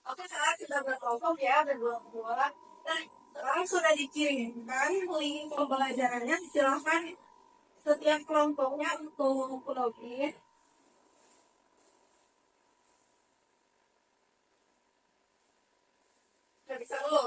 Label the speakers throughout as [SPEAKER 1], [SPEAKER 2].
[SPEAKER 1] Oke, sekarang kita berkelompok ya, berdua-dua. Nah, sekarang sudah dikirimkan link pembelajarannya. Silahkan setiap kelompoknya untuk login. Nggak bisa dulu.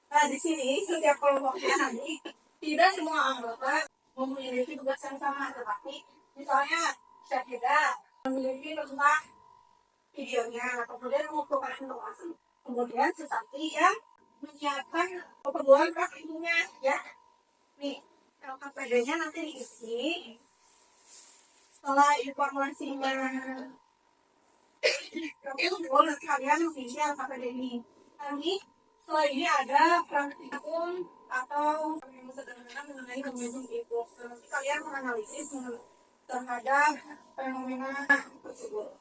[SPEAKER 1] Nah, di sini setiap kelompoknya nanti tidak semua anggota memiliki tugas yang sama, tetapi misalnya Syahida memiliki tentang videonya, kemudian mengumpulkan informasi, kemudian Susanti yang menyiapkan keperluan praktiknya ya. Nih, LKPD-nya nanti diisi. Setelah informasinya terkumpul, kalian mengisi LKPD ini. Nanti setelah ini ada praktikum atau yang sederhana mengenai momentum itu. Nanti kalian menganalisis terhadap fenomena tersebut.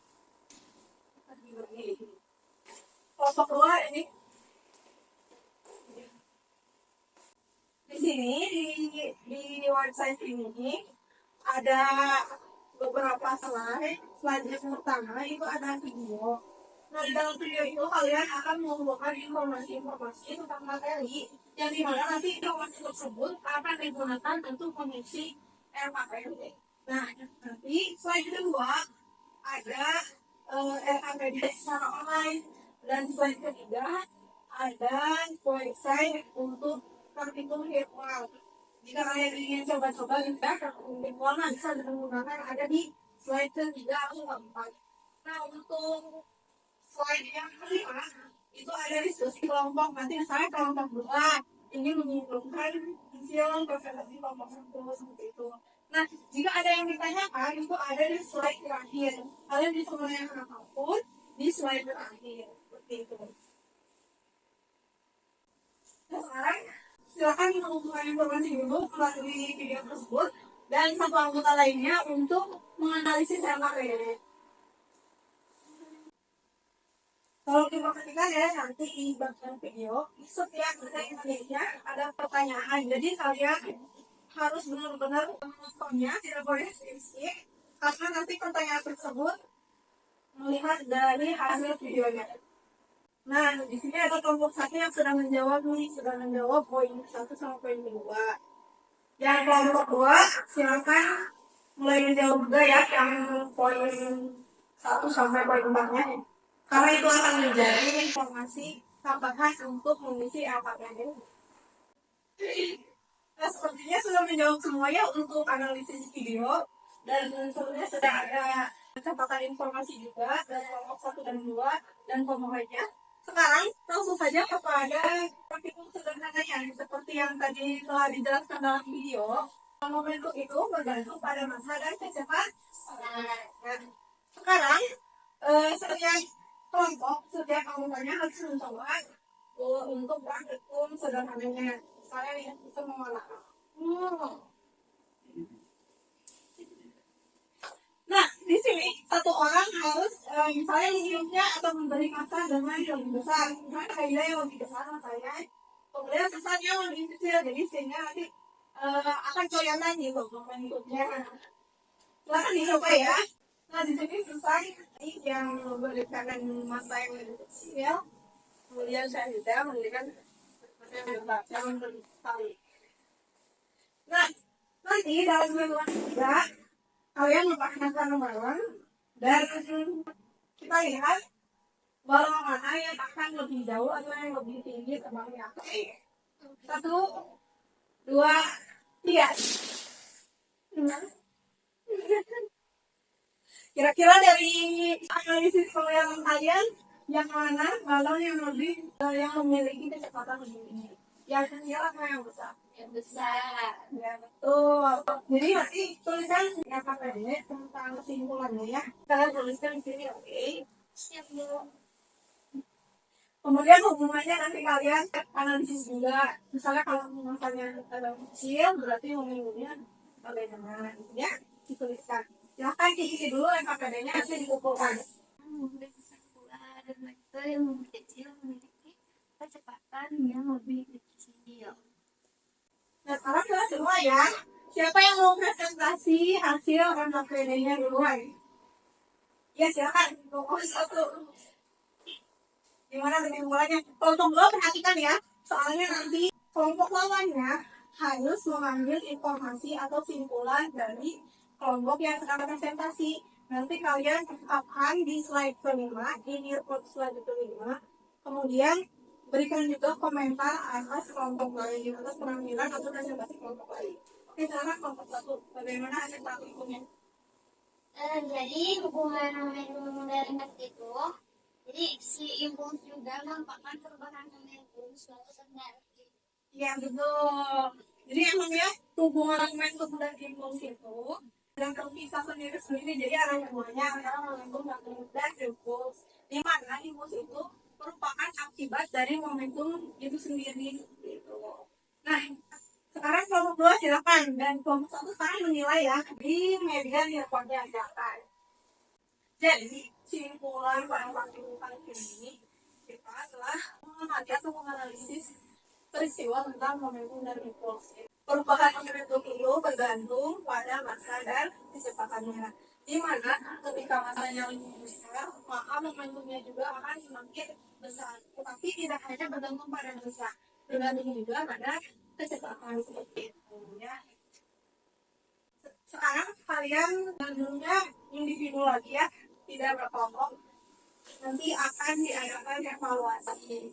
[SPEAKER 1] Kelompok dua ini di sini di website ini ada beberapa slide. Slide yang pertama itu ada video. Nah, di dalam video itu kalian akan mengumpulkan informasi-informasi tentang materi yang dimana nanti informasi tersebut akan digunakan untuk mengisi LKPD. Nah, nanti slide kedua ada LKPD secara online, dan slide ketiga ada website untuk praktikum virtual. Jika kalian ingin coba-coba virtual, bisa menggunakan ada di slide ketiga atau keempat. Nah, untuk slide yang kelima itu ada diskusi kelompok. Nanti misalnya kelompok dua ingin mengumpulkan hasil presentasi kelompok satu seperti itu. Nah, jika ada yang ditanyakan itu ada di slide terakhir. Kalian bisa menanyakan apapun di slide terakhir seperti itu. Nah, sekarang silakan mengumpulkan informasi dulu melalui video tersebut dan satu anggota lainnya untuk menganalisis LKPD. Kalau diperhatikan ya, nanti di bagian video setiap detik-detiknya ada pertanyaan. Jadi kalian harus benar-benar menontonnya, tidak boleh skip, karena nanti pertanyaan tersebut melihat dari hasil videonya. Nah, di sini ada kelompok satu yang sudah menjawab poin 1 sama poin 2. Yang kelompok 2 silakan mulai menjawab juga ya yang poin 1 sampai poin 4-nya. Karena itu akan menjadi informasi tambahan untuk mengisi LKPD. Nah, sepertinya sudah menjawab semuanya untuk analisis video, dan sebenarnya sudah ada catatan informasi juga dari kelompok 1 dan 2 dan pemahamannya. Sekarang langsung saja kepada praktikum sederhananya seperti yang tadi telah dijelaskan dalam video. Momentum itu bergantung pada masa dan kecepatan. Nah, sekarang setiap kelompok, setiap anggotanya harus mencoba untuk praktikum sederhananya. Saya bisa mengolah. Nah, di sini satu orang harus misalnya menyiumnya atau memberi masa dengan yang lebih besar. Misalnya Haida yang lebih besar saya, kemudian sesatnya yang lebih kecil. Jadi sehingga nanti akan kelihatan gitu momentumnya. Silahkan dicoba ya. Nah, di sini selesai yang memberikan masa yang lebih kecil. Kemudian saya juga memberikan masa yang lebih besar. Nah, nanti dalam bulan ketiga kalian melaksanakan bareng dan kita lihat balon mana yang akan lebih jauh atau yang lebih tinggi terbangnya. 1, 2, 3. Kira-kira dari analisis pengalaman kalian yang mana balon yang memiliki kecepatan lebih tinggi? Yang kecil atau yang besar? Yang besar. Ya, betul. Jadi nanti tulisan LKPD tentang kesimpulannya ya. Kalian tuliskan di sini, oke? Siap, Bu. Kemudian hubungannya nanti kalian analisis juga. Misalnya kalau masanya kecil, berarti momentumnya bagaimana? Ya, dituliskan. Silahkan diisi dulu LKPD-nya, nanti dikumpulkan.
[SPEAKER 2] Dan yang lebih kecil memiliki kecepatan yang lebih kecil.
[SPEAKER 1] Nah, sekarang sudah semua ya. Siapa yang mau presentasi hasil MPD-nya duluan? Ya silakan, nomor 1. Gimana dengan mulanya? Kelompok 2 perhatikan ya, soalnya nanti kelompok lawannya harus mengambil informasi atau simpulan dari kelompok yang sedang presentasi. Nanti kalian akan di slide kelima, ini report slide kelima, kemudian berikan juga komentar atas kelompok lain, atas penampilan atau presentasi kelompok lain. Oke, sekarang kelompok 1, bagaimana hasil praktikumnya?
[SPEAKER 2] Jadi hubungan momentum dari itu, jadi si impuls juga merupakan perubahan momentum suatu benda.
[SPEAKER 1] Ya betul. Jadi emang ya hubungan momentum dan impuls itu dan terpisah sendiri-sendiri. Jadi ada hubungannya antara momentum dan impuls. Di mana impuls itu merupakan akibat dari momentum itu sendiri. Gitu. Nah, sekarang kelompok 2 silakan dan kelompok 1 sekarang menilai ya di media reportnya silakan. Jadi simpulan pada praktikum kali ini kita telah mengamati atau menganalisis peristiwa tentang momentum dan impuls. Perubahan momentum itu bergantung pada massa dan kecepatannya. Di mana ketika massanya lebih besar, maka momentumnya juga akan semakin besar. Tetapi tidak hanya bergantung pada massa, bergantung juga pada kecepatan seperti itu. Ya. Sekarang kalian dulunya individu lagi ya, tidak berkelompok. Nanti akan diadakan evaluasi.